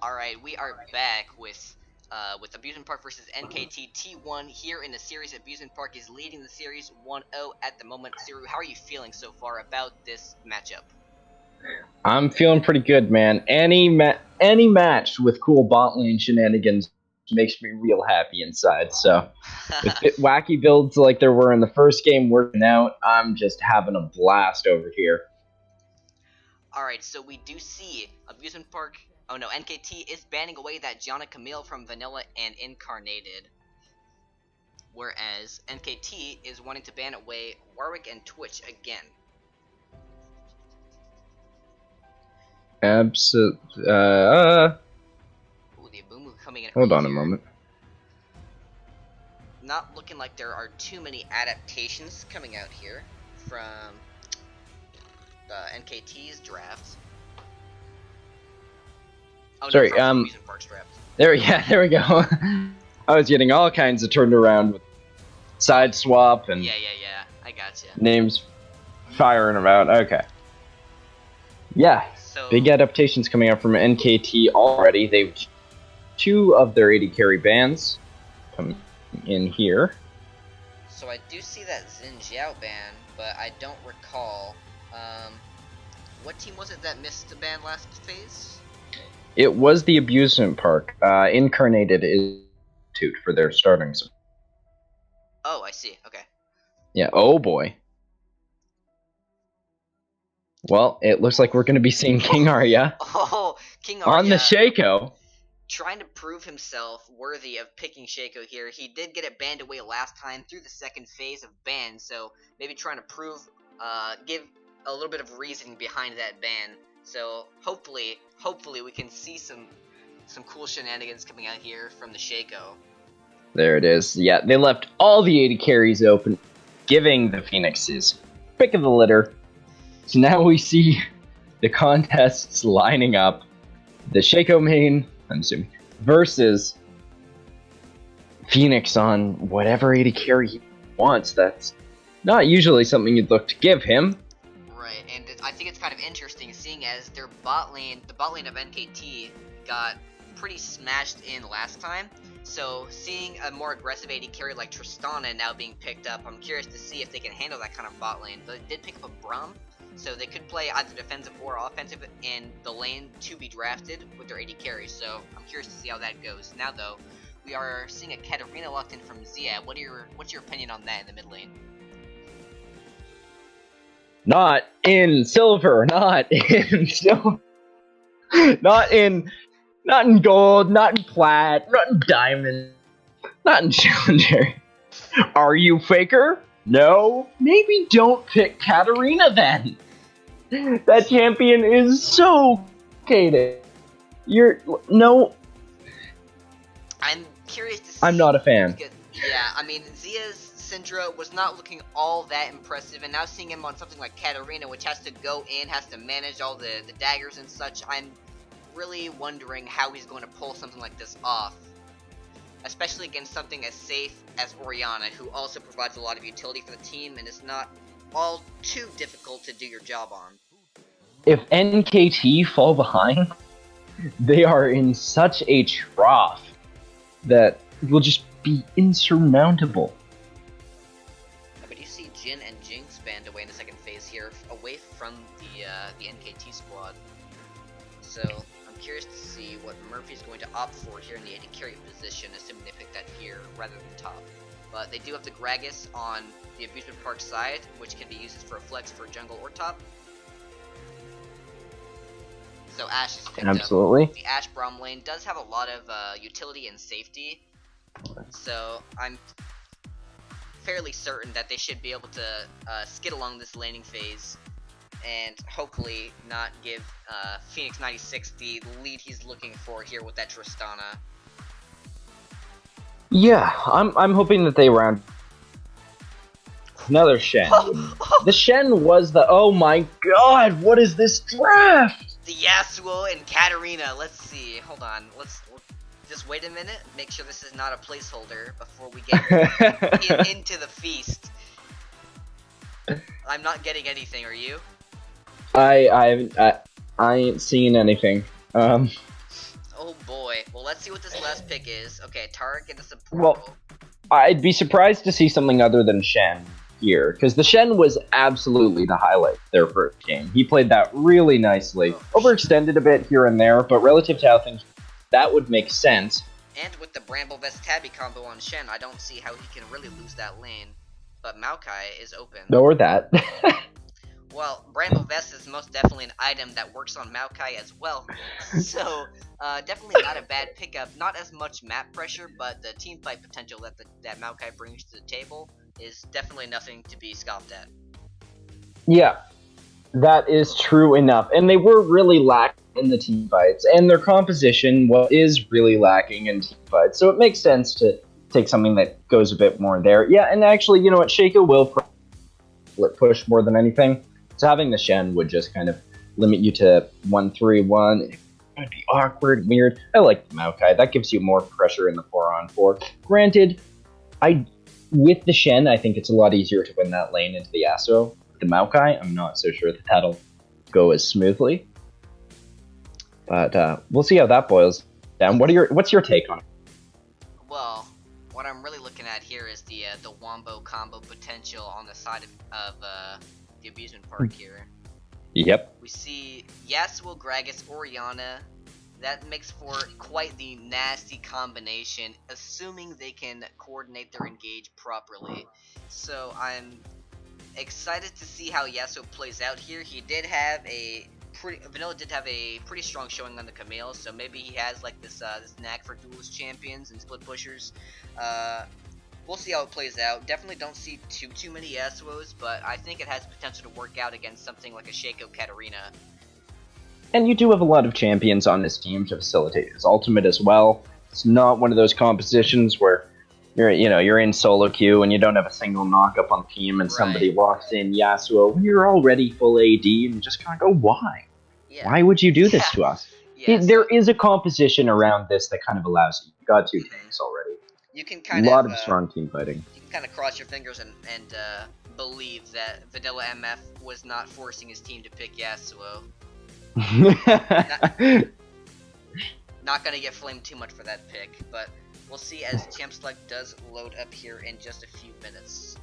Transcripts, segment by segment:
Alright, we are back with Abusement Park versus NKT T1 here in the series. Abusement Park is leading the series 1-0 at the moment. Suru, how are you feeling so far about this matchup? I'm feeling pretty good, man. Any match with cool bot lane shenanigans makes me real happy inside. So, with wacky builds like there were in the first game working out, I'm just having a blast over here. Alright, so we do see Abusement Park. Oh no, NKT is banning away that Gianna Camille from Vanilla and Incarnated. Whereas NKT is wanting to ban away Warwick and Twitch again. Absolutely. Ooh, the Abumu coming in. Hold on a here. moment. Not looking like there are too many adaptations coming out here from NKT's drafts. Oh, Sorry, no, Abusement Park's draft. there we go. I was getting all kinds of turned around with side swap and Yeah, I gotcha. names firing about. Okay. Yeah, So big adaptations coming out from NKT already. They've 2 of their 80 carry bans come in here. So I do see that Xin Jiao ban, but I don't recall. What team was it that missed the ban last phase? It was the Abusement Park. Incarnated is for their starting. Oh, I see. Okay. Yeah. Oh boy. Well, it looks like we're going to be seeing King Arya Oh, King Arya on the Shaco. trying to prove himself worthy of picking Shaco here. He did get it banned away last time through the second phase of ban, so maybe trying to prove, give a little bit of reasoning behind that ban. So hopefully we can see some cool shenanigans coming out here from the Shaco. There it is. Yeah, they left all the 80 carries open, giving the Phoenixes pick of the litter. So now we see the contests lining up. The Shaco main, I'm assuming, versus Phoenix on whatever 80 carry he wants. That's not usually something you'd look to give him. Right, and I think it's kind of interesting seeing as their bot lane, the bot lane of NKT, got pretty smashed in last time. So seeing a more aggressive AD carry like Tristana now being picked up, I'm curious to see if they can handle that kind of bot lane. But they did pick up a Braum, so they could play either defensive or offensive in the lane to be drafted with their AD carry. So I'm curious to see how that goes. Now though, we are seeing a Katarina locked in from Zia. What's your opinion on that in the mid lane? Not in silver, not in silver, not in gold, not in plat, not in diamond, not in challenger. Are you Faker? No. Maybe don't pick Katarina then. That champion is so complicated. No. I'm curious to see. I'm not a fan. Because, yeah, I mean, Zia's Syndra was not looking all that impressive, and now seeing him on something like Katarina, which has to go in, has to manage all the daggers and such, I'm really wondering how he's going to pull something like this off. Especially against something as safe as Orianna, who also provides a lot of utility for the team and is not all too difficult to do your job on. If NKT fall behind, they are in such a trough that will just be insurmountable. But you see Jin and Jinx banned away in the second phase here, away from the NKT squad. So I'm curious to see what Murphy's going to opt for here in the AD carry position, assuming they pick that here rather than top. But they do have the Gragas on the Abusement Park side, which can be used for a flex for jungle or top. So Ashe is picked Absolutely. up. The Ashe Braum lane does have a lot of utility and safety, so I'm fairly certain that they should be able to skid along this laning phase and hopefully not give Phoenix 96 the lead he's looking for here with that Tristana. Yeah, I'm hoping that they round another Shen. The Shen was the oh my god, what is this draft? The Yasuo and Katarina. Let's see. Hold on. Let's just wait a minute. Make sure this is not a placeholder before we get into the feast. I'm not getting anything. Are you? I ain't seen anything. Oh Oh boy. Well, let's see what this last pick is. Okay, Tarek and the support Well, role. I'd be surprised to see something other than Shen here, because the Shen was absolutely the highlight of their first game. He played that really nicely. Overextended a bit here and there, but relative to how things, that would make sense. And with the Bramble Vest Tabby combo on Shen, I don't see how he can really lose that lane. But Maokai is open. Or that. Well, Bramble Vest is most definitely an item that works on Maokai as well. So, definitely not a bad pickup. Not as much map pressure, but the team fight potential that Maokai brings to the table is definitely nothing to be scoffed at. Yeah, that is true enough. And they were really lacking in the team fights. And their composition is really lacking in team fights. So it makes sense to take something that goes a bit more there. Yeah, and actually, you know what? Shaco will push more than anything. So having the Shen would just kind of limit you to 1-3-1. It would be awkward, weird. I like the Maokai. That gives you more pressure in the 4-on-4. Granted, with the Shen, I think it's a lot easier to win that lane into the Yasuo. The Maokai, I'm not so sure that that'll go as smoothly. But we'll see how that boils down. What's your take on it? Well, what I'm really looking at here is the Wombo combo potential on the side of the Abusement Park here. Yep. We see Yasuo, Gragas, Orianna. That makes for quite the nasty combination, assuming they can coordinate their engage properly. So I'm excited to see how Yasuo plays out here. He did have Vanilla did have a pretty strong showing on the Camille, so maybe he has like this knack for duelist champions and split pushers. We'll see how it plays out. Definitely don't see too many Yasuos, but I think it has potential to work out against something like a Shaco Katarina. And you do have a lot of champions on this team to facilitate his ultimate as well. It's not one of those compositions where you're in solo queue and you don't have a single knock up on team and somebody walks in Yasuo when you're already full AD and you just kind of go, why? Yeah. Why would you do this to us? Yeah, there is a composition around this that kind of allows you. You got two things already. You can kind a lot of strong team fighting. You can kind of cross your fingers and believe that Vanilla MF was not forcing his team to pick Yasuo. Not gonna get flamed too much for that pick, but we'll see as Champ Select does load up here in just a few minutes.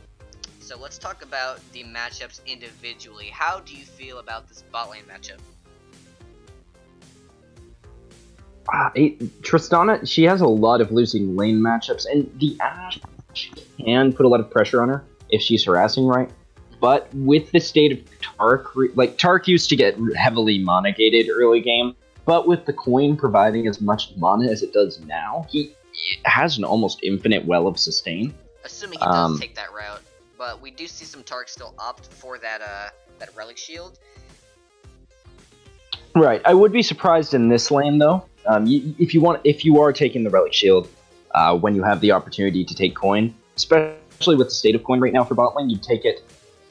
So let's talk about the matchups individually. How do you feel about this bot lane matchup? Tristana, she has a lot of losing lane matchups, and the Ashe can put a lot of pressure on her if she's harassing right. But with the state of Tark, Tark used to get heavily mana gated early game, but with the coin providing as much mana as it does now, he has an almost infinite well of sustain. Assuming he does take that route, but we do see some Tark still opt for that relic shield. Right, I would be surprised in this lane though. If you are taking the relic shield when you have the opportunity to take coin, especially with the state of coin right now for bot lane, you take it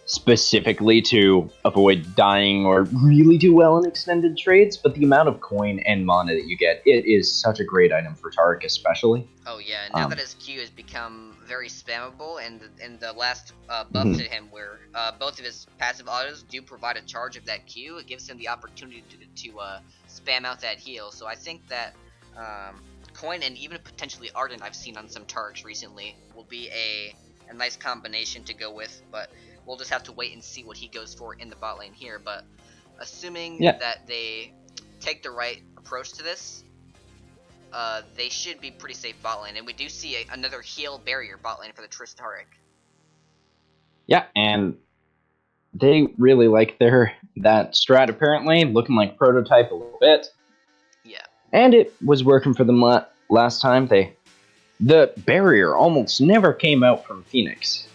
specifically to avoid dying or really do well in extended trades. But the amount of coin and mana that you get, it is such a great item for Tarek especially. Oh yeah, now that his Q has become very spammable, and in the last buff to him where both of his passive autos do provide a charge of that Q, it gives him the opportunity to spam out that heal. So I think that coin and even potentially Ardent I've seen on some Tarks recently will be a nice combination to go with, but we'll just have to wait and see what he goes for in the bot lane here. But assuming that they take the right approach to this, they should be pretty safe bot lane. And we do see another heal barrier bot lane for the Tristaric. Yeah, and they really like that strat apparently, looking like prototype a little bit. Yeah. And it was working for them last time. The barrier almost never came out from Phoenix.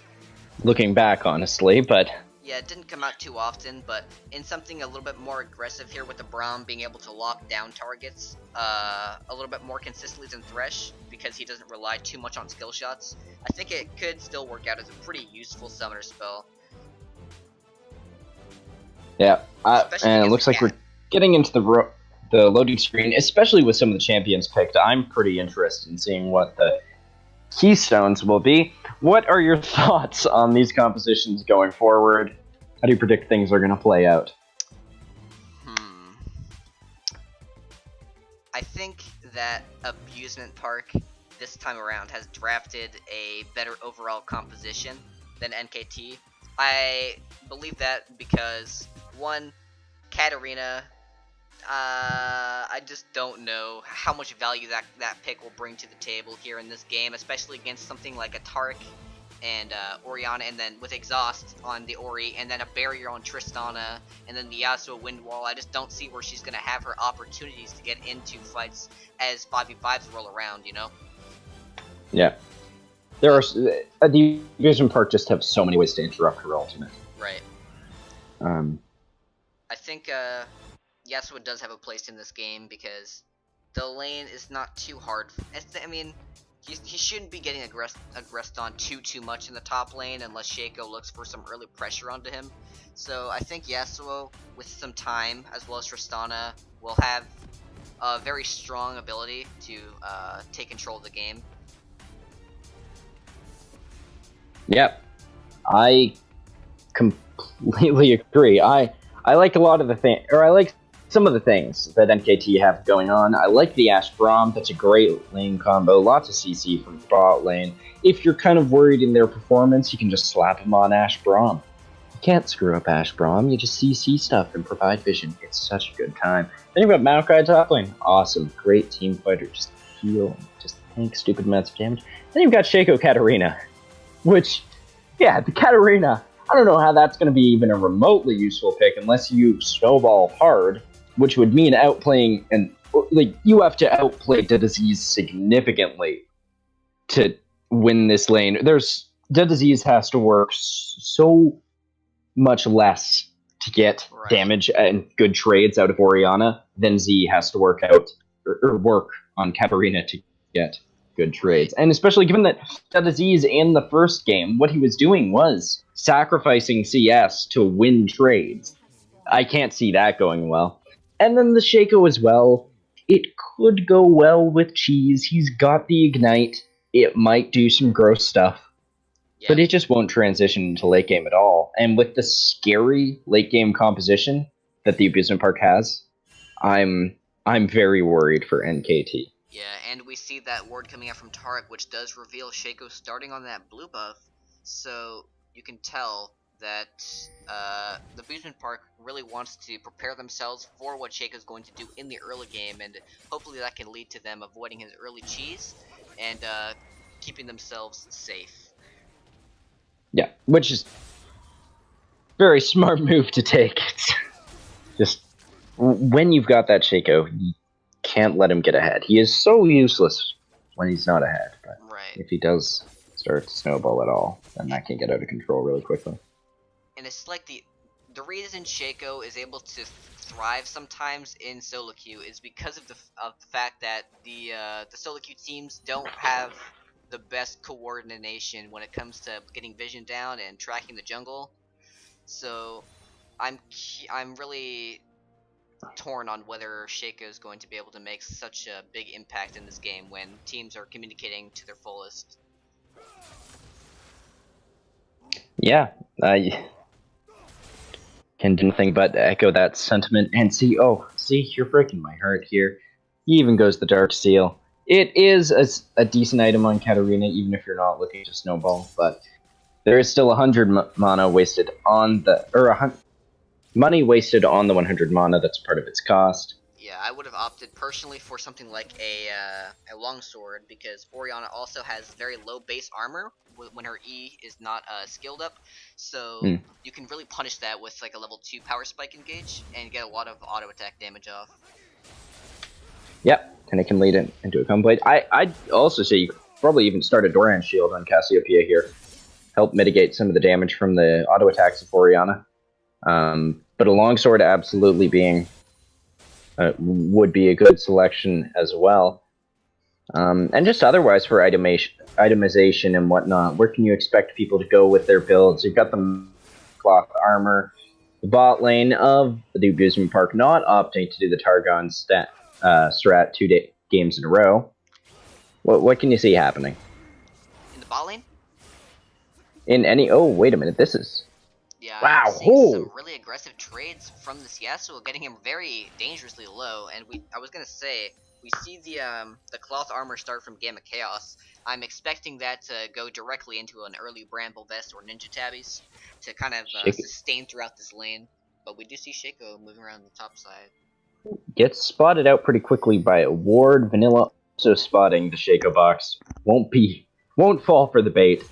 Looking back, honestly, but yeah, it didn't come out too often, but in something a little bit more aggressive here with the Braum being able to lock down targets a little bit more consistently than Thresh, because he doesn't rely too much on skill shots, I think it could still work out as a pretty useful summoner spell. Yeah, and it looks like we're getting into the loading screen, especially with some of the champions picked. I'm pretty interested in seeing what the keystones will be. What are your thoughts on these compositions going forward? How do you predict things are going to play out? I think that Abusement Park this time around has drafted a better overall composition than NKT. I believe that because, one, Katarina, I just don't know how much value that pick will bring to the table here in this game, especially against something like a Tark and Orianna, and then with Exhaust on the Ori, and then a barrier on Tristana, and then the Yasuo wind wall. I just don't see where she's going to have her opportunities to get into fights as 5v5s roll around, you know? Yeah. There are... the Abusement Park just have so many ways to interrupt her ultimate. Right. I think Yasuo does have a place in this game because the lane is not too hard. I mean, he shouldn't be getting aggressed on too much in the top lane unless Shaco looks for some early pressure onto him. So I think Yasuo, with some time, as well as Tristana, will have a very strong ability to take control of the game. Yep. I completely agree. I like a lot of the things, or I like some of the things that NKT have going on. I like the Ashe Braum. That's a great lane combo. Lots of CC from bot lane. If you're kind of worried in their performance, you can just slap them on Ashe Braum. You can't screw up Ashe Braum. You just CC stuff and provide vision. It's such a good time. Then you've got Maokai top lane. Awesome. Great team fighter. Just heal. Just tank stupid amounts of damage. Then you've got Shaco Katarina. Which, yeah, the Katarina, I don't know how that's going to be even a remotely useful pick unless you snowball hard, which would mean outplaying, and like you have to outplay Dead Disease significantly to win this lane. Dead Disease has to work so much less to get damage and good trades out of Orianna than Z has to work out or work on Katarina to get good trades. And especially given that Dead Disease in the first game, what he was doing was sacrificing CS to win trades. I can't see that going well. And then the Shaco as well. It could go well with Cheese. He's got the Ignite. It might do some gross stuff. Yep. But it just won't transition into late game at all. And with the scary late game composition that the Abusement Park has, I'm very worried for NKT. Yeah, and we see that word coming out from Tarek, which does reveal Shaco starting on that blue buff. So you can tell that the Abusement Park really wants to prepare themselves for what Shaco's going to do in the early game, and hopefully that can lead to them avoiding his early cheese and keeping themselves safe. Yeah, which is very smart move to take. Just when you've got that Shaco, you can't let him get ahead. He is so useless when he's not ahead, but if he does start to snowball at all, then that can get out of control really quickly. And it's like the reason Shaco is able to thrive sometimes in solo queue is because of the fact that the solo queue teams don't have the best coordination when it comes to getting vision down and tracking the jungle. So I'm really torn on whether Shaco is going to be able to make such a big impact in this game when teams are communicating to their fullest. Yeah, I can do nothing but echo that sentiment and see, you're breaking my heart here. He even goes the Dark Seal. It is a decent item on Katarina, even if you're not looking to snowball, but there is still 100 mana wasted on money wasted on the 100 mana. That's part of its cost. Yeah, I would have opted personally for something like a longsword, because Orianna also has very low base armor when her E is not skilled up, so you can really punish that with like a level 2 power spike engage and get a lot of auto attack damage off. Yep, and it can lead into a Gunblade. I'd also say you could probably even start a Doran shield on Cassiopeia here. Help mitigate some of the damage from the auto attacks of Orianna. But a longsword absolutely would be a good selection as well. And just otherwise for itemization and whatnot, where can you expect people to go with their builds? You've got the cloth armor, the bot lane of the Abusement Park not opting to do the Targon strat 2 games in a row. What can you see happening? In the bot lane? In any... Oh, wait a minute, this is... Yeah, wow, I'm seeing some really aggressive trades from this Yasuo, getting him very dangerously low, and I was gonna say, we see the cloth armor start from Gamma Chaos. I'm expecting that to go directly into an early Bramble Vest or Ninja Tabbies to kind of sustain throughout this lane. But we do see Shaco moving around the top side. Gets spotted out pretty quickly by a ward. Vanilla also spotting the Shaco box. Won't fall for the bait.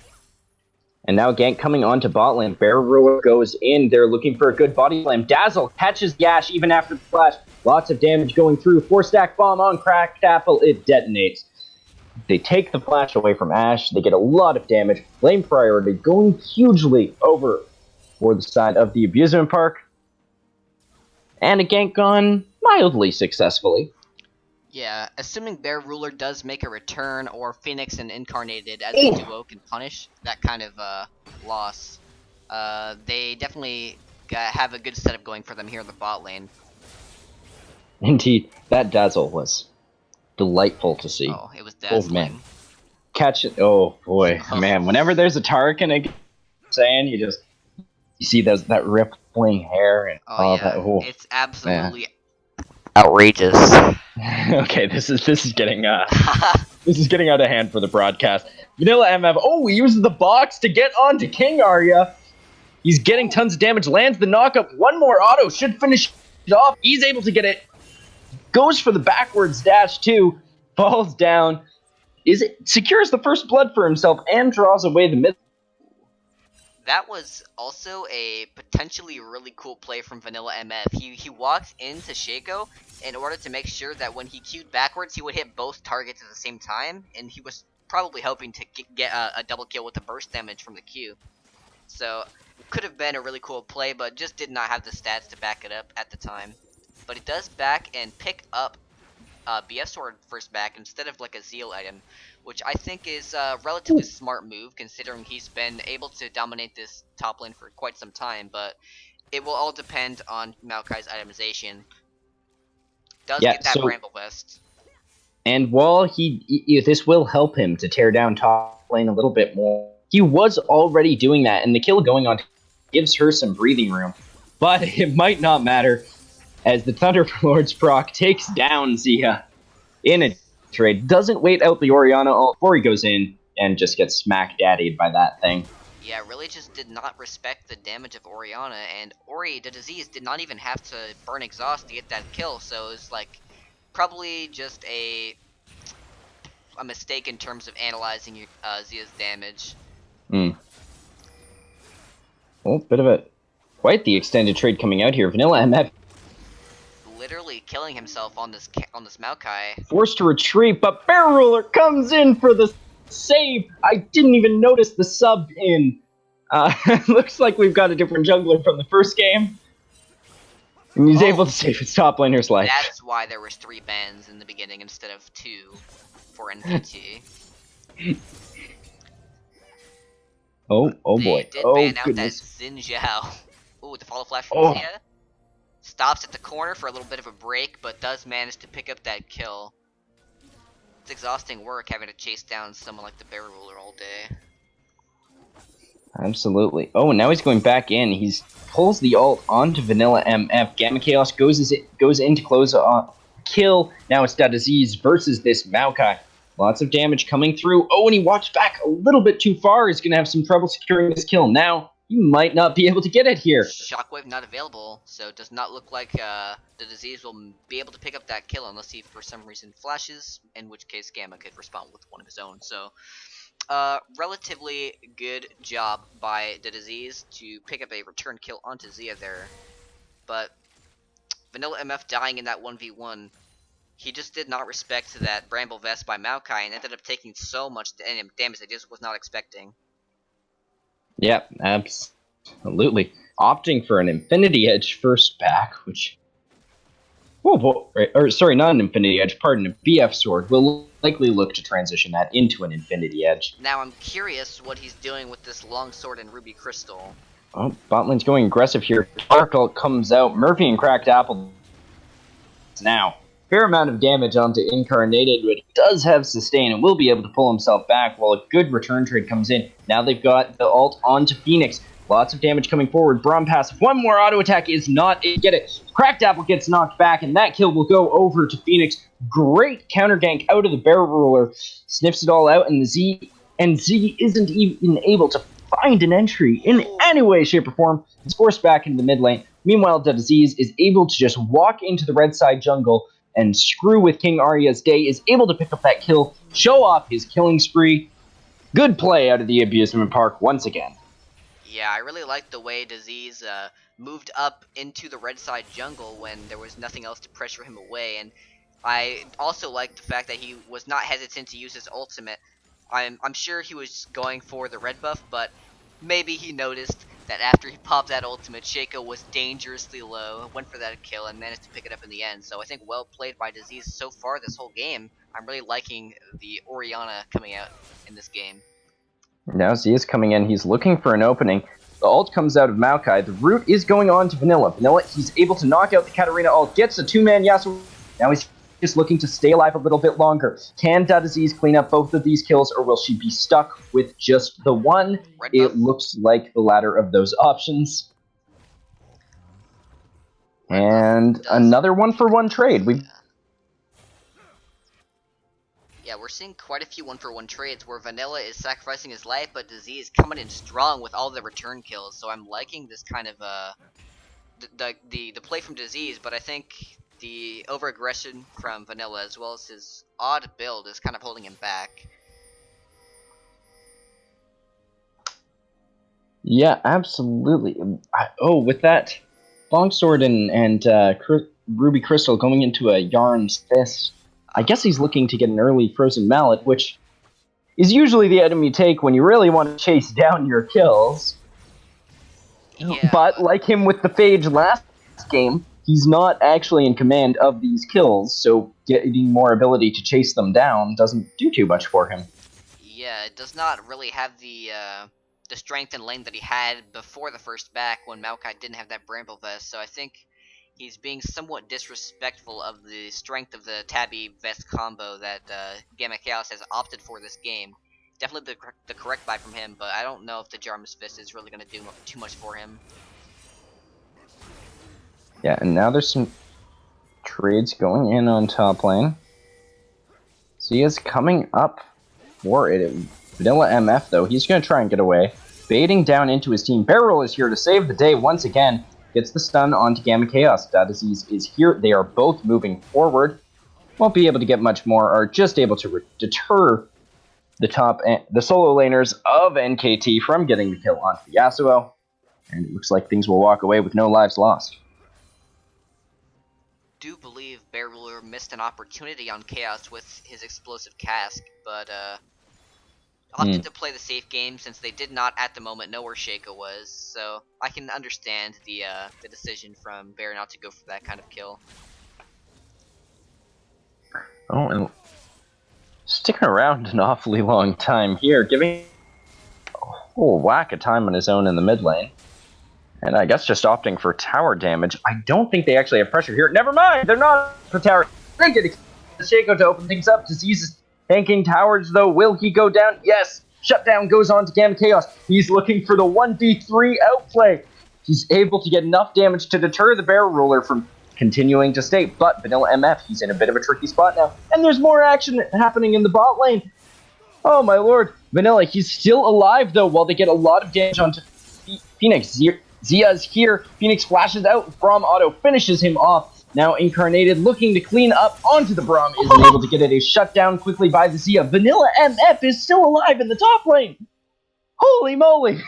And now Gank coming onto bot lane. Bear Ruler goes in. They're looking for a good body slam. Dazzle catches Yash even after the flash. Lots of damage going through. 4-stack bomb on Cracked Apple. It detonates. They take the flash away from Ashe. They get a lot of damage. Lane priority going hugely over for the side of the Abusement Park. And a gank gone mildly successfully. Yeah, assuming Bear Ruler does make a return, or Phoenix and Incarnated as a duo can punish that kind of loss, they definitely have a good setup going for them here in the bot lane. Indeed, that Dazzle was delightful to see. Oh, it was dazzling. Oh, man. Catch it. Oh, boy. Man, whenever there's a Tarkin saying, you see that rippling hair. And, yeah. It's absolutely outrageous. Okay, this is getting this is getting out of hand for the broadcast. Vanilla MF. Oh, he uses the box to get onto King Arya. He's getting tons of damage. Lands the knockup. One more auto should finish it off. He's able to get it. Goes for the backwards dash too. Falls down. Secures the first blood for himself and draws away the mid. That was also a potentially really cool play from Vanilla MF. He walked into Shaco in order to make sure that when he queued backwards, he would hit both targets at the same time, and he was probably hoping to get a double kill with the burst damage from the Q. So, it could have been a really cool play, but just did not have the stats to back it up at the time. But it does back and pick up BF Sword first back instead of like a Zeal item, which I think is a relatively smart move considering he's been able to dominate this top lane for quite some time, but it will all depend on Maokai's itemization. Does get that Bramble Vest. And while this will help him to tear down top lane a little bit more, he was already doing that, and the kill going on gives her some breathing room. But it might not matter, as the Thunderlord's proc takes down Zia in a trade. Doesn't wait out the Orianna ult before he goes in and just gets smack-daddied by that thing. Yeah, really just did not respect the damage of Orianna, and Ori, the disease, did not even have to burn exhaust to get that kill, so it's like probably just a mistake in terms of analyzing Zia's damage. Well, bit of quite the extended trade coming out here. Vanilla MF literally killing himself on this Maokai. Forced to retreat, but Bear Ruler comes in for the save. I didn't even notice the sub in. Looks like we've got a different jungler from the first game. And he's able to save his top laner's life. That's why there was 3 bans in the beginning instead of 2 for NKT. Oh boy. They did ban out that Xin Zhao. Ooh, the follow flash from Zia. Stops at the corner for a little bit of a break, but does manage to pick up that kill. It's exhausting work having to chase down someone like the Bear Ruler all day. Absolutely. Oh, and now he's going back in. He pulls the ult onto Vanilla MF. Gamma Chaos goes in to close on kill. Now it's Disease versus this Maokai. Lots of damage coming through. Oh, and he walks back a little bit too far. He's going to have some trouble securing this kill. Now, you might not be able to get it here. Shockwave not available, so it does not look like the Disease will be able to pick up that kill unless he, for some reason, flashes, in which case Gamma could respond with one of his own. So, relatively good job by the Disease to pick up a return kill onto Zia there. But Vanilla MF dying in that 1v1, he just did not respect that Bramble Vest by Maokai and ended up taking so much damage that he just was not expecting. Yep, absolutely. Opting for an Infinity Edge first back, which... sorry, not an Infinity Edge, pardon, a BF Sword. We'll likely look to transition that into an Infinity Edge. Now I'm curious what he's doing with this Longsword and Ruby Crystal. Oh, bot lane's going aggressive here. Dark Ult comes out. Murphy and Cracked Apple now. Fair amount of damage onto Incarnated, but he does have sustain and will be able to pull himself back while a good return trade comes in. Now they've got the ult onto Phoenix. Lots of damage coming forward. Braum passive. One more auto attack is not it. Get it. Cracked Apple gets knocked back, and that kill will go over to Phoenix. Great counter gank out of the Barrel Roller. Sniffs it all out, and Z isn't even able to find an entry in any way, shape, or form. It's forced back into the mid lane. Meanwhile, Disease is able to just walk into the red side jungle and screw with King Arya's day, is able to pick up that kill, show off his killing spree. Good play out of the Abusement Park once again. Yeah, I really liked the way Disease moved up into the red side jungle when there was nothing else to pressure him away, and I also liked the fact that he was not hesitant to use his ultimate. I'm sure he was going for the red buff, but maybe he noticed that after he popped that ultimate, Shaco was dangerously low, went for that kill, and managed to pick it up in the end. So I think well played by Disease so far this whole game. I'm really liking the Orianna coming out in this game. Now Z is coming in. He's looking for an opening. The ult comes out of Maokai. The root is going on to Vanilla. Vanilla, he's able to knock out the Katarina ult, gets a two-man Yasuo. Now he's just looking to stay alive a little bit longer. Can Disease clean up both of these kills, or will she be stuck with just the one? It looks like the latter of those options. And another one-for-one trade. Yeah, we're seeing quite a few one-for-one trades where Vanilla is sacrificing his life, but Disease coming in strong with all the return kills. So I'm liking this kind of the play from Disease, but I think the over-aggression from Vanilla, as well as his odd build, is kind of holding him back. Yeah, absolutely. With that Longsword and Ruby Crystal going into a Yarn's Fist, I guess he's looking to get an early Frozen Mallet, which is usually the item you take when you really want to chase down your kills. Yeah, but like him with the Phage last game, he's not actually in command of these kills, so getting more ability to chase them down doesn't do too much for him. Yeah, it does not really have the strength and lane that he had before the first back when Maokai didn't have that Bramble Vest, so I think he's being somewhat disrespectful of the strength of the Tabby Vest combo that Gamma Chaos has opted for this game. Definitely the correct buy from him, but I don't know if the Jarmus Fist is really going to do too much for him. Yeah, and now there's some trades going in on top lane. He is coming up for it. Vanilla MF, though, he's going to try and get away. Baiting down into his team. Barrel is here to save the day once again. Gets the stun onto Gamma Chaos. Disease is here. They are both moving forward. Won't be able to get much more, or just able to deter the solo laners of NKT from getting the kill onto the Yasuo. And it looks like things will walk away with no lives lost. Do believe Bear Ruler missed an opportunity on Chaos with his explosive cask, but opted to play the safe game since they did not at the moment know where Shaco was, so I can understand the decision from Bear not to go for that kind of kill. Oh, and sticking around an awfully long time here, giving a whole whack of time on his own in the mid lane. And I guess just opting for tower damage. I don't think they actually have pressure here. Never mind, they're not for tower. They get Shaco to open things up. Disease is tanking towers, though. Will he go down? Yes. Shutdown goes on to Gamma Chaos. He's looking for the 1v3 outplay. He's able to get enough damage to deter the Barrel Roller from continuing to stay. But Vanilla MF, he's in a bit of a tricky spot now. And there's more action happening in the bot lane. Oh my lord. Vanilla, he's still alive, though, while they get a lot of damage onto Phoenix. Zia's here. Phoenix flashes out. Braum auto finishes him off. Now Incarnated looking to clean up onto the Braum. Isn't able to get it. Is shut down quickly by the Zia. Vanilla MF is still alive in the top lane. Holy moly.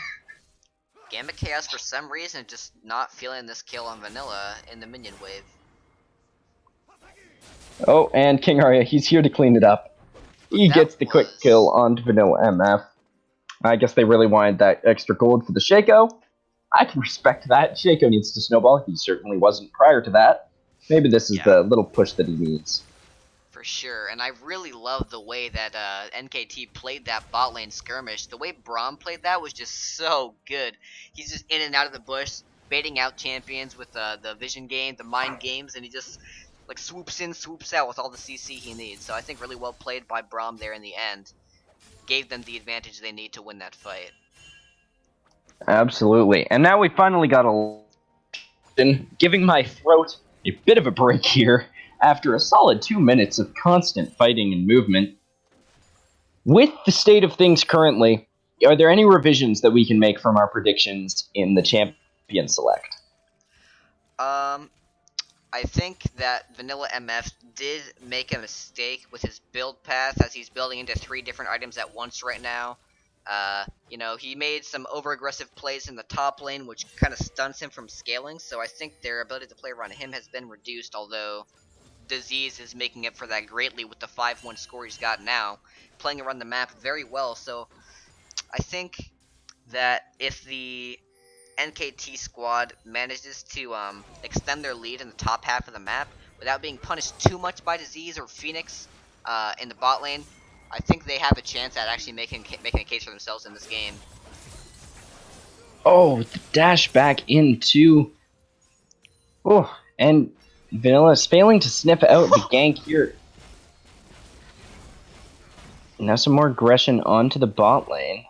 Gamma Chaos, for some reason, just not feeling this kill on Vanilla in the minion wave. Oh, and King Arya, he's here to clean it up. He gets the quick kill onto Vanilla MF. I guess they really wanted that extra gold for the Shaco. I can respect that. Shaco needs to snowball. He certainly wasn't prior to that. Maybe this is the little push that he needs. For sure, and I really love the way that NKT played that bot lane skirmish. The way Braum played that was just so good. He's just in and out of the bush, baiting out champions with the vision game, the mind games, and he just like swoops in, swoops out with all the CC he needs. So I think really well played by Braum there in the end. Gave them the advantage they need to win that fight. Absolutely. And now we finally got giving my throat a bit of a break here after a solid 2 minutes of constant fighting and movement. With the state of things currently, are there any revisions that we can make from our predictions in the Champion Select? I think that Vanilla MF did make a mistake with his build path, as he's building into 3 different items at once right now. You know, he made some over-aggressive plays in the top lane, which kind of stunts him from scaling, so I think their ability to play around him has been reduced, although Disease is making up for that greatly with the 5-1 score he's got now, playing around the map very well, so I think that if the NKT squad manages to extend their lead in the top half of the map without being punished too much by Disease or Phoenix in the bot lane, I think they have a chance at actually making a case for themselves in this game. Oh, the dash back into... Oh, and Vanilla is failing to sniff out the gank here. Now some more aggression onto the bot lane.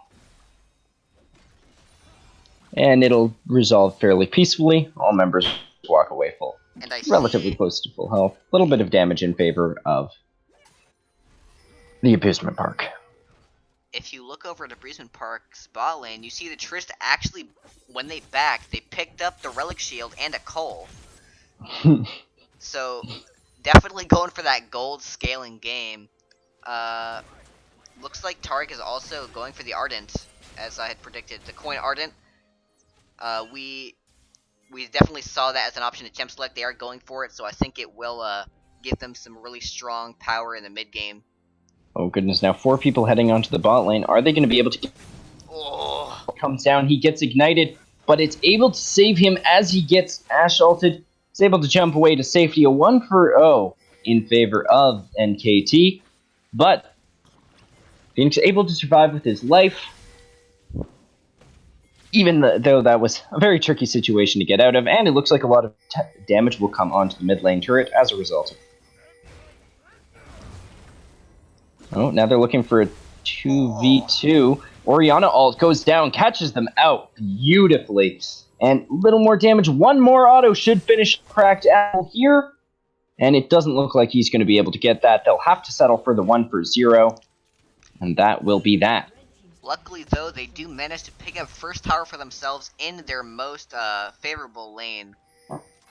And it'll resolve fairly peacefully. All members walk away full. And I relatively see, close to full health. A little bit of damage in favor of the Abusement Park. if you look over at Abusement Park's bot lane, you see the Trist actually, when they backed, they picked up the Relic Shield and a Cole. So, definitely going for that gold scaling game. Looks like Tarek is also going for the Ardent, as I had predicted. The coin Ardent. We definitely saw that as an option to Champ Select. They are going for it, so I think it will give them some really strong power in the mid game. Oh goodness, now 4 people heading onto the bot lane. Are they going to be able to get... Oh. Comes down, he gets ignited, but it's able to save him as he gets Ash ulted. He's able to jump away to safety, a 1-for-0 in favor of NKT. But Phoenix able to survive with his life, even though that was a very tricky situation to get out of, and it looks like a lot of damage will come onto the mid lane turret as a result. Oh, now they're looking for a 2v2. Orianna ult goes down, catches them out beautifully. And a little more damage. One more auto should finish Cracked Apple here. And it doesn't look like he's going to be able to get that. They'll have to settle for the 1-for-0. And that will be that. Luckily, though, they do manage to pick up first tower for themselves in their most favorable lane.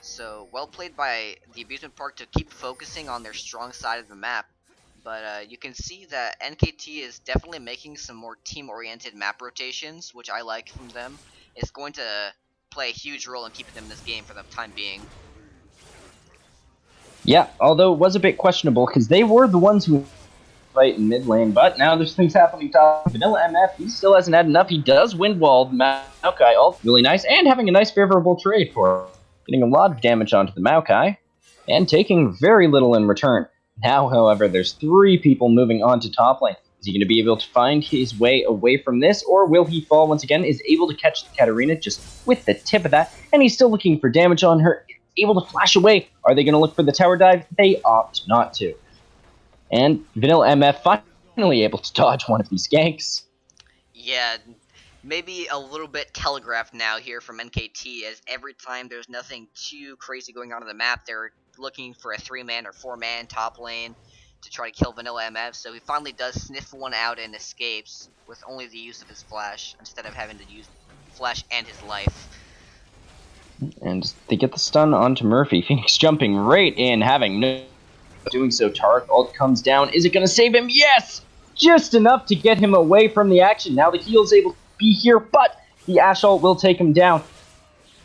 So, well played by the Abusement Park to keep focusing on their strong side of the map. But you can see that NKT is definitely making some more team-oriented map rotations, which I like from them. It's going to play a huge role in keeping them in this game for the time being. Yeah, although it was a bit questionable, because they were the ones who fight in mid lane, but now there's things happening top. Vanilla MF, he still hasn't had enough. He does wind wall Maokai ult, really nice, and having a nice favorable trade for getting a lot of damage onto the Maokai, and taking very little in return. Now, however, there's 3 people moving on to top lane. Is he going to be able to find his way away from this, or will he fall once again? Is able to catch the Katarina just with the tip of that, and he's still looking for damage on her, able to flash away. Are they going to look for the tower dive? They opt not to. And Vanilla MF finally able to dodge one of these ganks. Yeah, maybe a little bit telegraphed now here from NKT, as every time there's nothing too crazy going on the map, they're looking for a 3-man or 4-man top lane to try to kill Vanilla MF, so he finally does sniff one out and escapes with only the use of his flash, instead of having to use flash and his life. And they get the stun onto Murphy. Phoenix jumping right in, having no... Doing so, Tarek ult comes down. Is it going to save him? Yes! Just enough to get him away from the action. Now the heal's able to be here, but the Ash ult will take him down.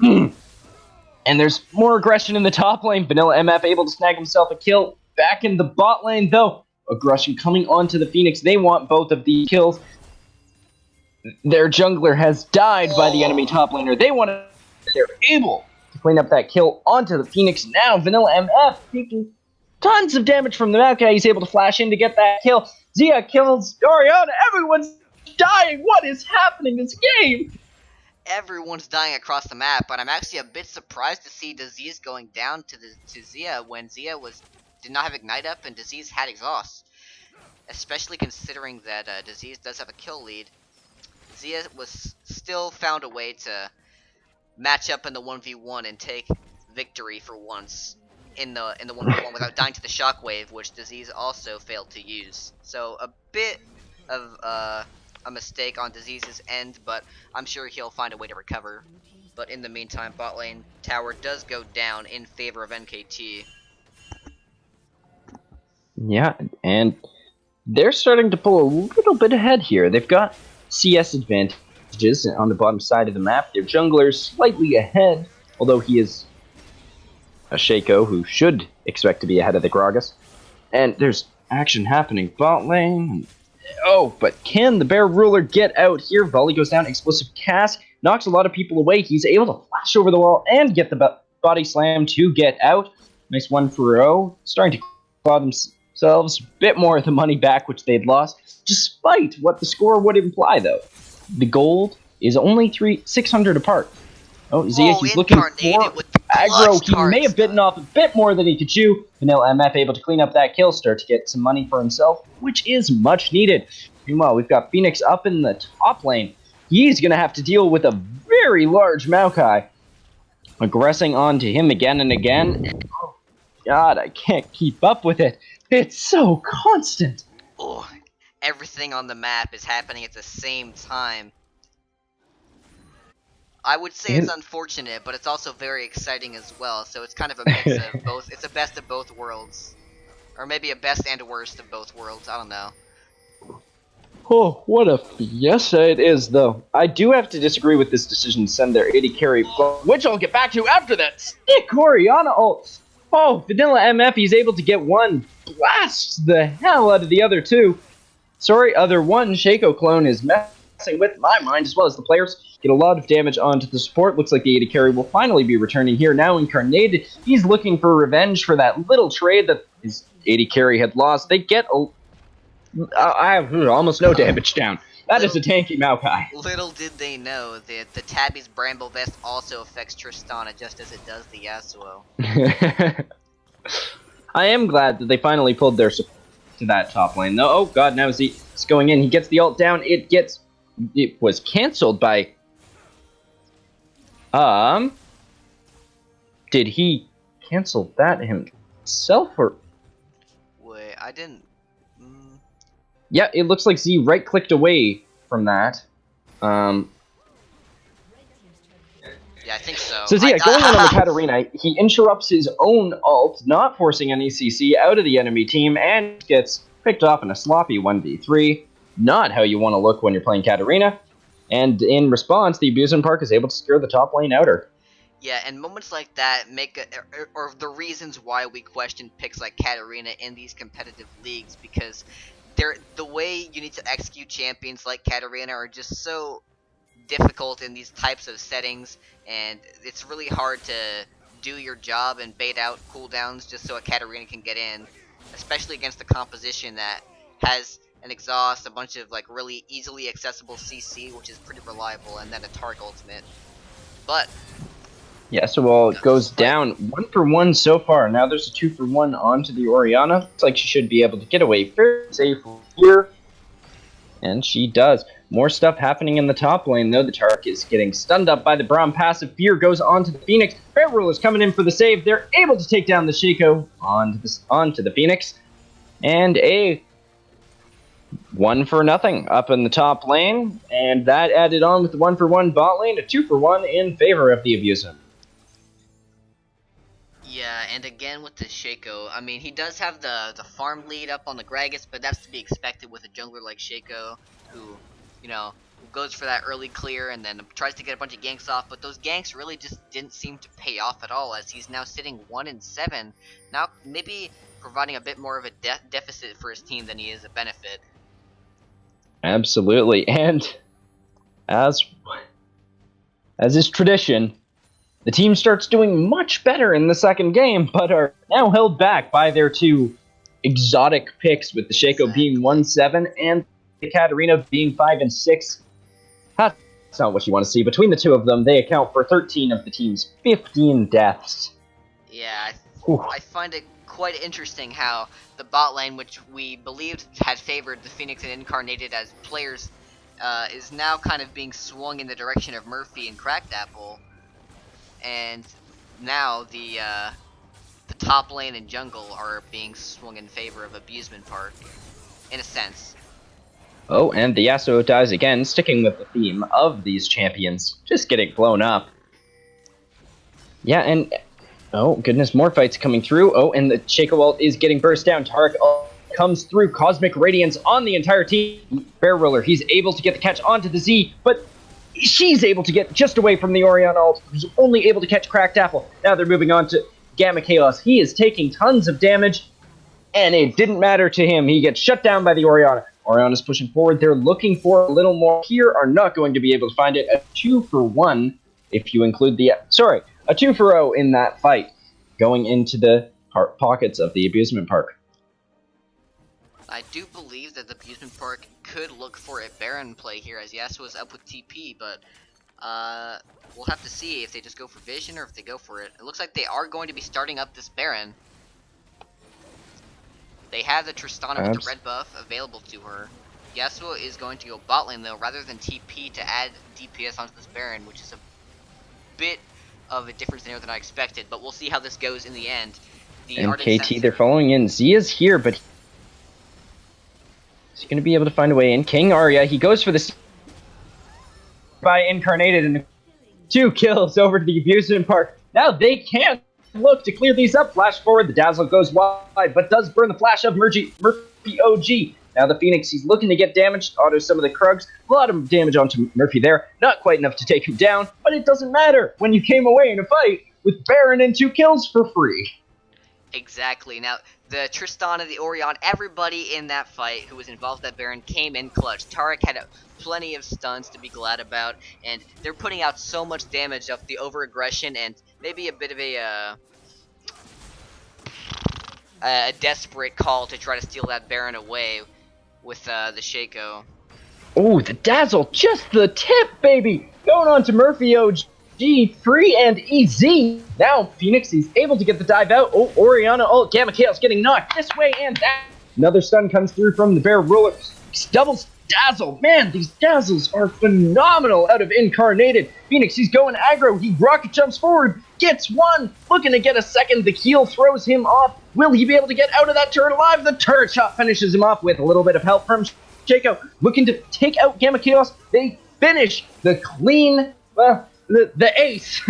And there's more aggression in the top lane. Vanilla MF able to snag himself a kill. Back in the bot lane, though. Aggression coming onto the Phoenix. They want both of the kills. Their jungler has died by the enemy top laner. They want to... They're able to clean up that kill onto the Phoenix. Now Vanilla MF taking tons of damage from the Maokai. He's able to flash in to get that kill. Zia kills Orianna. Everyone's dying. What is happening in this game? Everyone's dying across the map, but I'm actually a bit surprised to see Disease going down to Zia when Zia did not have Ignite up and Disease had Exhaust. Especially considering that Disease does have a kill lead. Zia was still found a way to match up in the 1v1 and take victory for once in the 1v1 without dying to the shockwave, which Disease also failed to use. So a bit of a mistake on Disease's end, but I'm sure he'll find a way to recover. But in the meantime, bot lane tower does go down in favor of NKT. Yeah, and they're starting to pull a little bit ahead here. They've got CS advantages on the bottom side of the map. Their jungler's slightly ahead, although he is a Shaco who should expect to be ahead of the Gragas. And there's action happening bot lane. Oh, but can the Bear Ruler get out here? Volley goes down, explosive cast, knocks a lot of people away. He's able to flash over the wall and get the body slam to get out. Nice one for O. Starting to claw themselves a bit more of the money back, which they'd lost, despite what the score would imply, though. The gold is only 600 apart. Oh, Zia, he's looking for aggro. He may have bitten off a bit more than he could chew. Vanilla MF able to clean up that kill, start to get some money for himself, which is much needed. Meanwhile, we've got Phoenix up in the top lane. He's going to have to deal with a very large Maokai. Aggressing onto him again and again. Oh, God, I can't keep up with it. It's so constant. Oh, everything on the map is happening at the same time. I would say it's unfortunate, but it's also very exciting as well. So it's kind of a mix of both. It's a best of both worlds. Or maybe a best and worst of both worlds. I don't know. Oh, what a fiesta it is, though. I do have to disagree with this decision to send their AD carry, which I'll get back to after that. Stick Oriana ult. Oh, Vanilla MF, he's able to get one. Blasts the hell out of the other two. Sorry, other one. Shaco clone is messing with my mind as well as the players. Get a lot of damage onto the support. Looks like the AD carry will finally be returning here. Now Incarnated, he's looking for revenge for that little trade that his AD carry had lost. They get I have almost no damage down. That is a tanky Maokai. Little did they know that the Tabby's Bramble Vest also affects Tristana just as it does the Yasuo. I am glad that they finally pulled their support to that top lane, though. Oh god, now he's going in. He gets the ult down. It was cancelled by... Did he cancel that himself, or... Wait, I didn't... Yeah, it looks like Z right-clicked away from that. Yeah, I think so. So yeah, going on the Katarina, he interrupts his own ult, not forcing any CC out of the enemy team, and gets picked off in a sloppy 1v3. Not how you want to look when you're playing Katarina. And in response, the Abusement Park is able to secure the top lane outer. Yeah, and moments like that or the reasons why we question picks like Katarina in these competitive leagues, because the way you need to execute champions like Katarina are just so difficult in these types of settings, and it's really hard to do your job and bait out cooldowns just so a Katarina can get in, especially against the composition that has an exhaust, a bunch of like really easily accessible CC, which is pretty reliable, and then a Tark ultimate. But yeah, so it goes down 1-for-1 so far. Now there's a 2-for-1 onto the Orianna. Looks like she should be able to get away fairly safely here. And she does. More stuff happening in the top lane, though. The Tark is getting stunned up by the Braum passive. Fear goes onto the Phoenix. Bear Rule is coming in for the save. They're able to take down the Shaco onto the Phoenix. And a 1-for-0 up in the top lane. And that added on with the 1-for-1 bot lane. A 2-for-1 in favor of the Abusement. Yeah, and again with the Shaco, I mean, he does have the farm lead up on the Gragas, but that's to be expected with a jungler like Shaco, who, you know, goes for that early clear and then tries to get a bunch of ganks off, but those ganks really just didn't seem to pay off at all, as he's now sitting 1-7, now maybe providing a bit more of a deficit for his team than he is a benefit. Absolutely, and as is tradition, the team starts doing much better in the second game, but are now held back by their two exotic picks, with the Shaco being 1-7 and the Katarina being 5-6. That's not what you want to see. Between the two of them, they account for 13 of the team's 15 deaths. Yeah, I find it quite interesting how the bot lane, which we believed had favored the Phoenix and Incarnated as players is now kind of being swung in the direction of Murphy and Cracked Apple, and now the top lane and jungle are being swung in favor of Abusement Park, in a sense. Oh, and the Yasuo dies again, sticking with the theme of these champions just getting blown up. Yeah, and oh goodness, more fights coming through. Oh, and the Shaco ult is getting burst down. Tarek comes through, Cosmic Radiance on the entire team. Bear Roller, he's able to get the catch onto the Z, but she's able to get just away from the Orion ult, who's only able to catch Cracked Apple. Now they're moving on to Gamma Chaos. He is taking tons of damage, and it didn't matter to him. He gets shut down by the Orion. Orion is pushing forward. They're looking for a little more here, are not going to be able to find it. A 2-for-1, if you include the... Sorry, a 2-for-0 in that fight, going into the pockets of the Abusement Park. I do believe that the Abusement Park could look for a Baron play here, as Yasuo is up with TP, but we'll have to see if they just go for Vision or if they go for it. It looks like they are going to be starting up this Baron. They have the Tristana with the red buff available to her. Yasuo is going to go bot lane though, rather than TP to add DPS onto this Baron, which is a bit of a different scenario than I expected, but we'll see how this goes in the end. The NKT, they're following in. Zia's here, but he's going to be able to find a way in. King Arya, he goes for this by Incarnated, and 2 kills over to the Abusement Park. Now they can't look to clear these up. Flash forward, the Dazzle goes wide, but does burn the flash of Murphy OG. Now the Phoenix, he's looking to get damaged, auto some of the Krugs. A lot of damage onto Murphy there. Not quite enough to take him down, but it doesn't matter when you came away in a fight with Baron and 2 kills for free. Exactly. Now, the Tristana, the Orion, everybody in that fight who was involved with that Baron came in clutch. Tarek had plenty of stuns to be glad about, and they're putting out so much damage off the over-aggression and maybe a bit of a desperate call to try to steal that Baron away with the Shaco. Oh, the Dazzle, just the tip, baby! Going on to Murphy OG. Free and easy. Now Phoenix, he's able to get the dive out. Oh, Oriana, oh, Gamma Chaos getting knocked this way and that. Another stun comes through from the Bear Roller. Double Dazzle. Man, these Dazzles are phenomenal out of Incarnated. Phoenix, he's going aggro. He rocket jumps forward, gets 1, looking to get a second. The heal throws him off. Will he be able to get out of that turret alive? The turret shot finishes him off with a little bit of help from Shaco. Looking to take out Gamma Chaos. They finish the clean... The ace.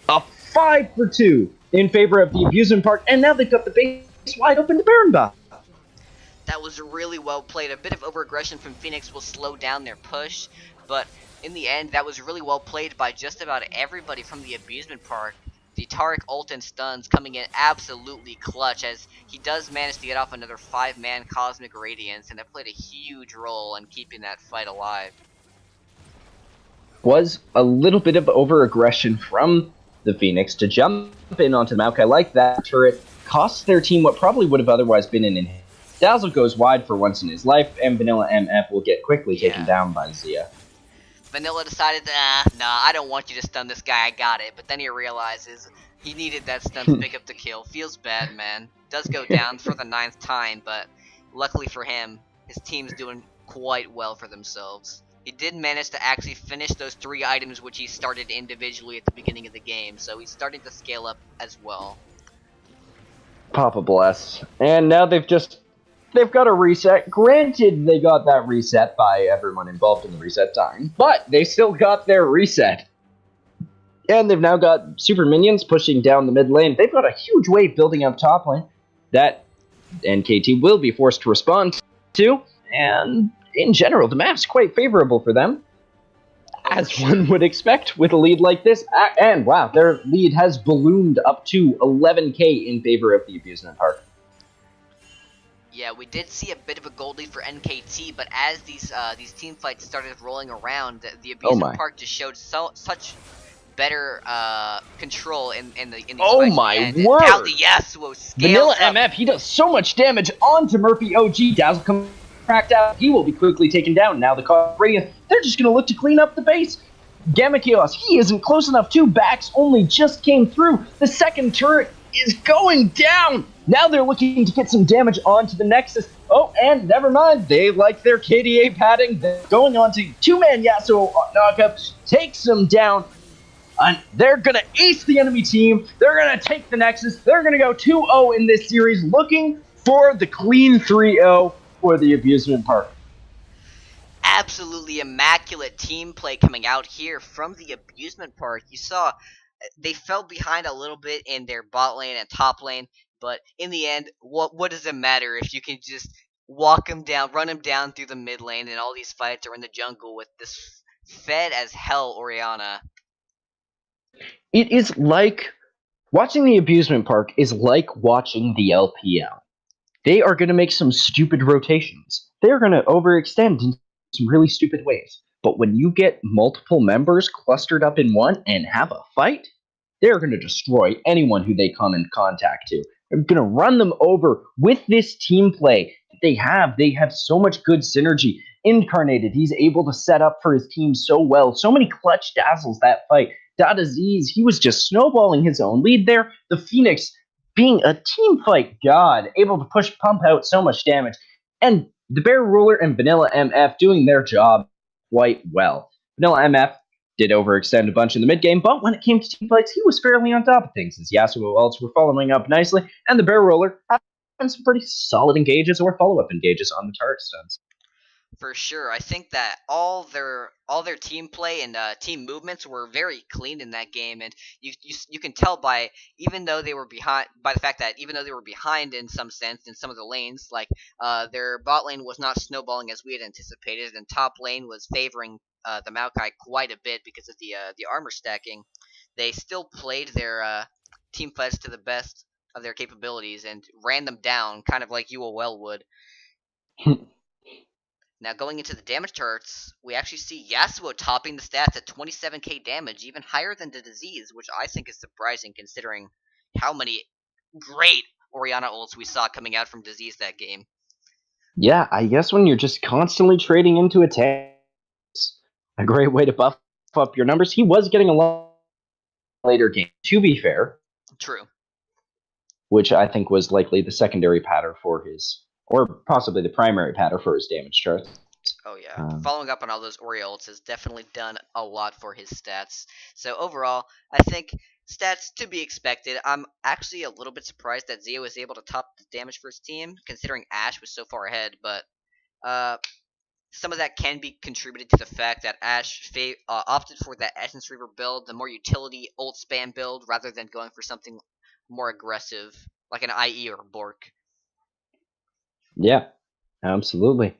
A 5-for-2 in favor of the Abusement Park, and now they've got the base wide open to Baron buff. That was really well played. A bit of over-aggression from Phoenix will slow down their push, but in the end, that was really well played by just about everybody from the Abusement Park. The Tarek ult and stuns coming in absolutely clutch, as he does manage to get off another 5-man Cosmic Radiance, and that played a huge role in keeping that fight alive. Was a little bit of over-aggression from the Phoenix to jump in onto the Maokai like that turret. Costs their team what probably would have otherwise been an inhib. Dazzle goes wide for once in his life, and Vanilla MF will get quickly taken down by Zia. Vanilla decided, nah, I don't want you to stun this guy, I got it. But then he realizes he needed that stun to pick up the kill. Feels bad, man. Does go down for the 9th time, but luckily for him, his team's doing quite well for themselves. He did manage to actually finish those 3 items which he started individually at the beginning of the game, so he's starting to scale up as well. Papa bless. And now they've got a reset. Granted, they got that reset by everyone involved in the reset dying, but they still got their reset. And they've now got super minions pushing down the mid lane. They've got a huge wave building up top lane that NKT will be forced to respond to, and in general, the map's quite favorable for them, as one would expect with a lead like this. And wow, their lead has ballooned up to 11k in favor of the Abusement Park. Yeah, we did see a bit of a gold lead for NKT, but as these team fights started rolling around, the Abusement Park just showed such better control in the fights. Oh my word! Now the Yasuo scales Vanilla up. MF, he does so much damage onto Murphy OG. Dazzle comes cracked out. He will be quickly taken down. Now the Cosmic Radiance, they're just going to look to clean up the base. Gamma Chaos, he isn't close enough. 2 backs only just came through. The second turret is going down. Now they're looking to get some damage onto the Nexus. Oh, and never mind, they like their KDA padding. They're going on to two-man Yasuo knockup, takes them down. And they're going to ace the enemy team. They're going to take the Nexus. They're going to go 2-0 in this series, looking for the clean 3-0 for the Abusement Park. Absolutely immaculate team play coming out here from the Abusement Park. You saw they fell behind a little bit in their bot lane and top lane, but in the end, what does it matter if you can just walk them down, run them down through the mid lane, and all these fights are in the jungle with this fed as hell Orianna. It is like watching the Abusement Park is like watching the LPL. They are going to make some stupid rotations. They're going to overextend in some really stupid ways. But when you get multiple members clustered up in one and have a fight, they're going to destroy anyone who they come in contact to. They're going to run them over with this team play that they have. They have so much good synergy. Incarnated, he's able to set up for his team so well. So many clutch dazzles that fight. Dadaziz, he was just snowballing his own lead there. The Phoenix, being a team fight god, able to pump out so much damage. And the Bear Ruler and Vanilla MF doing their job quite well. Vanilla MF did overextend a bunch in the mid game, but when it came to team fights, he was fairly on top of things, as Yasuo ults were following up nicely, and the Bear Ruler having some pretty solid engages or follow-up engages on the turret stuns. For sure, I think that all their team play and team movements were very clean in that game, and you can tell by even though they were behind by the fact that even though they were behind in some sense in some of the lanes, like their bot lane was not snowballing as we had anticipated, and top lane was favoring the Maokai quite a bit because of the armor stacking. They still played their team fights to the best of their capabilities and ran them down, kind of like UOL would. Now, going into the damage charts, we actually see Yasuo topping the stats at 27k damage, even higher than the disease, which I think is surprising considering how many great Orianna ults we saw coming out from disease that game. Yeah, I guess when you're just constantly trading into attacks, a great way to buff up your numbers. He was getting a lot later game, to be fair. True. Which I think was likely the secondary pattern for his, or possibly the primary pattern for his damage charts. Oh yeah, following up on all those Ori ults has definitely done a lot for his stats. So overall, I think stats to be expected. I'm actually a little bit surprised that Zio was able to top the damage for his team, considering Ashe was so far ahead, but some of that can be contributed to the fact that Ashe opted for that Essence Reaver build, the more utility ult spam build, rather than going for something more aggressive, like an IE or a Bork. Yeah, absolutely.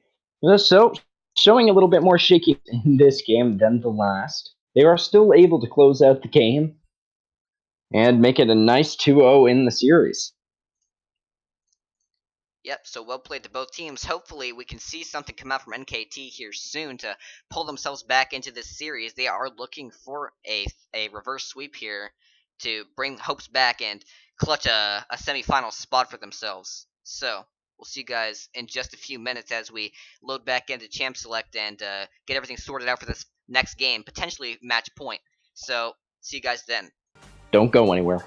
So, showing a little bit more shaky in this game than the last, they are still able to close out the game and make it a nice 2-0 in the series. Yep, so well played to both teams. Hopefully we can see something come out from NKT here soon to pull themselves back into this series. They are looking for a reverse sweep here to bring hopes back and clutch a semifinal spot for themselves. So, we'll see you guys in just a few minutes as we load back into Champ Select and get everything sorted out for this next game, potentially match point. So, see you guys then. Don't go anywhere.